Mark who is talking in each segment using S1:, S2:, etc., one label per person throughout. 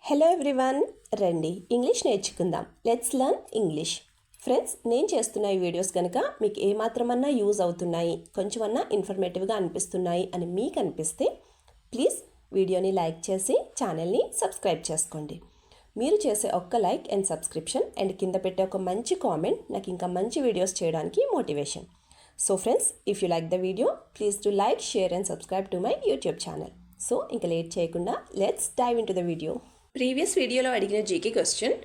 S1: Hello everyone, రండి English నేర్చుకుందాం. Let's learn English. Friends, నేను చేస్తున్న ఈ వీడియోస్ కనుక మీకు ఏమాత్రమన్నా యూజ్ అవుతున్నాయి, కొంచెమన్నా ఇన్ఫర్మేటివ్గా అనిపిస్తున్నాయి అని మీకు అనిపిస్తే ప్లీజ్ వీడియోని లైక్ చేసి ఛానల్ని సబ్స్క్రైబ్ చేసుకోండి. మీరు చేసే ఒక్క లైక్ అండ్ సబ్స్క్రిప్షన్ అండ్ కింద పెట్టే ఒక మంచి కామెంట్ నాకు ఇంకా మంచి వీడియోస్ చేయడానికి motivation. So friends, if you like the video please do like, share and subscribe to my YouTube channel. So ఇంకా లేట్ చేయకుండా let's dive in to the video. Previous వీడియోలో అడిగిన GK question,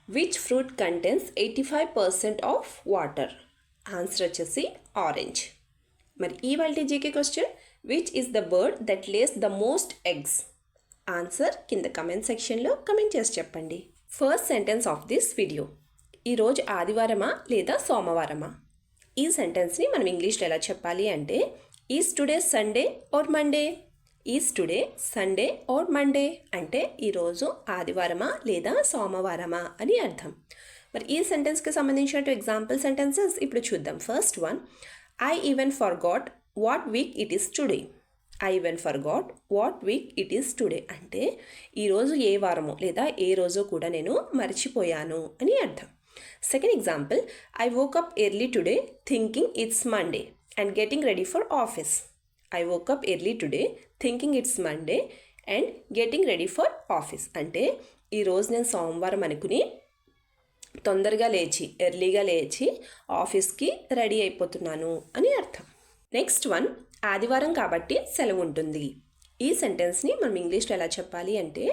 S1: which fruit contains 85% of water? Answer వచ్చేసి orange. మరి ఇవాల్టి GK question, which is the bird that lays the most eggs? Answer కింద comment సెక్షన్లో comment చేసి చెప్పండి. First sentence of this video, ఈరోజు ఆదివారమా లేదా సోమవారమా? ఈ సెంటెన్స్ని మనం ఇంగ్లీష్లో ఎలా చెప్పాలి అంటే, is today Sunday or Monday? Is today Sunday or Monday అంటే ఈరోజు ఆదివారమా లేదా సోమవారమా అని అర్థం. మరి ఈ సెంటెన్స్కి సంబంధించిన ఎగ్జాంపుల్ సెంటెన్సెస్ ఇప్పుడు చూద్దాం. First one, I even forgot what week it is today. I even forgot what week it is today అంటే ఈరోజు ఏ వారమో లేదా ఏ రోజో కూడా నేను మర్చిపోయాను అని అర్థం. Second example, I woke up early today thinking it's Monday and getting ready for office. I woke up early today thinking it's Monday and getting ready for office అంటే ఈరోజు నేను సోమవారం అనుకుని తొందరగా లేచి ఎర్లీగా లేచి ఆఫీస్కి రెడీ అయిపోతున్నాను అని అర్థం. నెక్స్ట్ వన్, ఆదివారం కాబట్టి సెలవు ఉంటుంది. ఈ సెంటెన్స్ని మనం ఇంగ్లీష్లో ఎలా చెప్పాలి అంటే,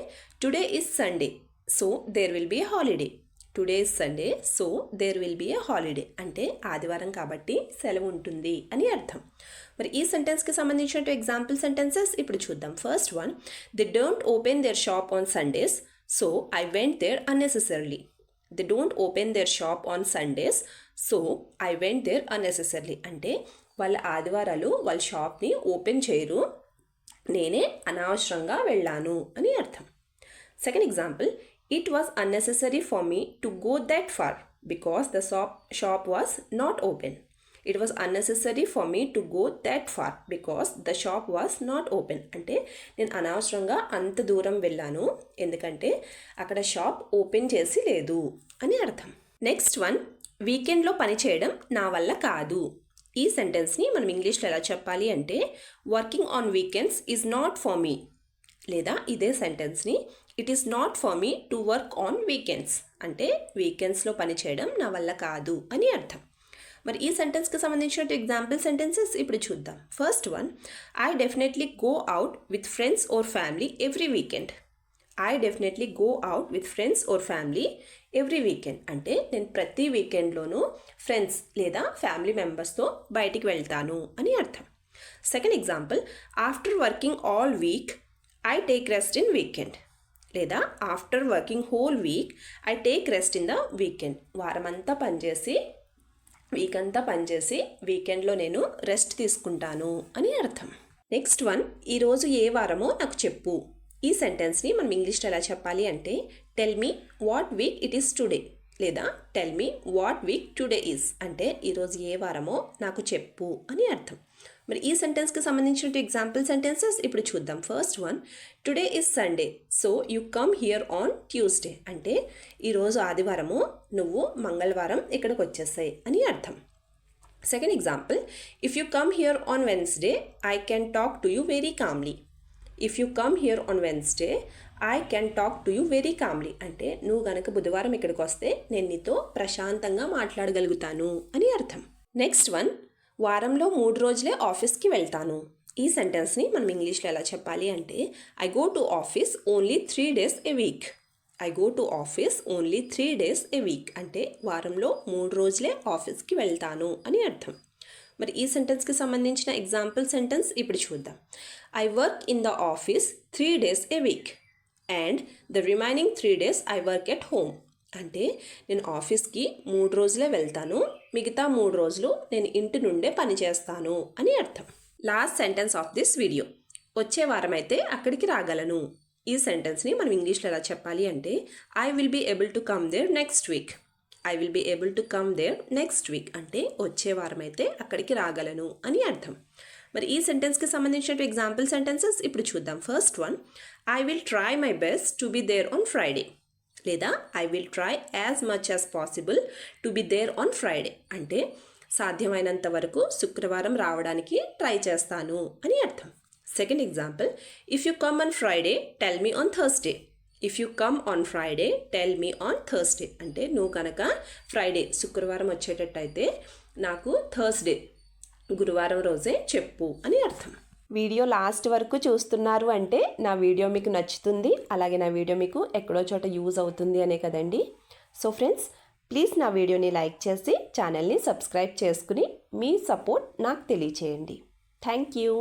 S1: today is Sunday so there will be holiday. Today is Sunday so there will be a holiday అంటే ఆదివారం కాబట్టి సెలవు ఉంటుంది అని అర్థం. మరి ఈ సెంటెన్స్కి సంబంధించిన ఎగ్జాంపుల్ సెంటెన్సెస్ ఇప్పుడు చూద్దాం. First one, they don't open their shop on Sundays so I went there unnecessarily. They don't open their shop on Sundays so I went there unnecessarily అంటే వాళ్ళ ఆదివారాలు వాళ్ళ షాప్ని ఓపెన్ చేయరు, నేనే అనవసరంగా వెళ్ళాను అని అర్థం. Second example, it was unnecessary for me to go that far because the shop was not open. It was unnecessary for me to go that far because the shop was not open అంటే నేను అనవసరంగా అంత దూరం వెళ్ళాను ఎందుకంటే అక్కడ shop open చేసి లేదు అని అర్థం. నెక్స్ట్ వన్, వీకెండ్లో పని చేయడం నా వల్ల కాదు. ఈ సెంటెన్స్ని మనం ఇంగ్లీష్లో ఎలా చెప్పాలి అంటే, working on weekends is not for me. లేదా ఇదే సెంటెన్స్ని, it is not for me to work on weekends అంటే వీకెండ్స్లో పని చేయడం నా వల్ల కాదు అని అర్థం. మరి ఈ సెంటెన్స్కి సంబంధించిన ఎగ్జాంపుల్ సెంటెన్సెస్ ఇప్పుడు చూద్దాం. First one, I definitely go out with friends or family every weekend. I definitely go out with friends or family every weekend అంటే నేను ప్రతి వీకెండ్లోనూ ఫ్రెండ్స్ లేదా ఫ్యామిలీ మెంబర్స్తో బయటికి వెళ్తాను అని అర్థం. Second example, after working all week I take rest in weekend. లేదా after working whole week I take rest in the weekend. వారమంతా పనిచేసి వీక్ అంతా పనిచేసి వీకెండ్లో నేను రెస్ట్ తీసుకుంటాను అని అర్థం. నెక్స్ట్ వన్, ఈరోజు ఏ వారమో నాకు చెప్పు. ఈ సెంటెన్స్ని మనం ఇంగ్లీష్లో ఎలా చెప్పాలి అంటే, tell me what week it is today. లేదా tell me what week today is అంటే ఈరోజు ఏ వారమో నాకు చెప్పు అని అర్థం. మరి ఈ సెంటెన్స్కి సంబంధించిన ఎగ్జాంపుల్ సెంటెన్సెస్ ఇప్పుడు చూద్దాం. First one, today is Sunday so you come here on Tuesday అంటే ఈరోజు ఆదివారము నువ్వు మంగళవారం ఇక్కడికి వచ్చేసాయి అని అర్థం. Second example, if you come here on Wednesday I can talk to you very Kamli. If you come here on Wednesday I can talk to you very Kamli అంటే నువ్వు గనక బుధవారం ఇక్కడికి వస్తే నేను నీతో ప్రశాంతంగా మాట్లాడగలుగుతాను అని అర్థం. నెక్స్ట్ వన్, వారంలో 3 రోజులే ఆఫీస్కి వెళ్తాను. ఈ సెంటెన్స్ని మనం ఇంగ్లీష్లో ఎలా చెప్పాలి అంటే, I go to office only 3 days A week. I go to office only 3 days A week అంటే వారంలో 3 రోజులే ఆఫీస్కి వెళ్తాను అని అర్థం. మరి ఈ సెంటెన్స్కి సంబంధించిన ఎగ్జాంపుల్ సెంటెన్స్ ఇప్పుడు చూద్దాం. I work in the office 3 days A week and the remaining 3 days I work at home అంటే నేను ఆఫీస్కి 3 రోజులే వెళ్తాను, మిగతా 3 రోజులు నేను ఇంటి నుండే పని చేస్తాను అని అర్థం. Last sentence of this video, వచ్చే వారం అయితే అక్కడికి రాగలను. ఈ సెంటెన్స్ని మనం ఇంగ్లీష్లో ఎలా చెప్పాలి అంటే, I will be able to come there next week. I will be able to come there next week అంటే వచ్చే వారం అయితే అక్కడికి రాగలను అని అర్థం. మరి ఈ సెంటెన్స్కి సంబంధించిన ఎగ్జాంపుల్ సెంటెన్సెస్ ఇప్పుడు చూద్దాం. First one, I will try my best to be there on Friday. లేదా I will try as much as possible to be there on Friday. అంటే సాధ్యమైనంత వరకు శుక్రవారం రావడానికి ట్రై చేస్తాను అని అర్థం. Second example, if you come on Friday tell me on Thursday. If you come on Friday tell me on Thursday. అంటే నువ్వు కనుక ఫ్రైడే శుక్రవారం వచ్చేటట్టయితే నాకు థర్స్డే గురువారం రోజే చెప్పు అని అర్థం. వీడియో లాస్ట్ వరకు చూస్తున్నారు అంటే నా వీడియో మీకు నచ్చుతుంది, అలాగే నా వీడియో మీకు ఎక్కడో చోట యూజ్ అవుతుంది అనే కదండి. సో ఫ్రెండ్స్, ప్లీజ్ నా వీడియోని లైక్ చేసి ఛానల్ని సబ్స్క్రైబ్ చేసుకుని మీ సపోర్ట్ నాకు తెలియచేయండి. Thank you.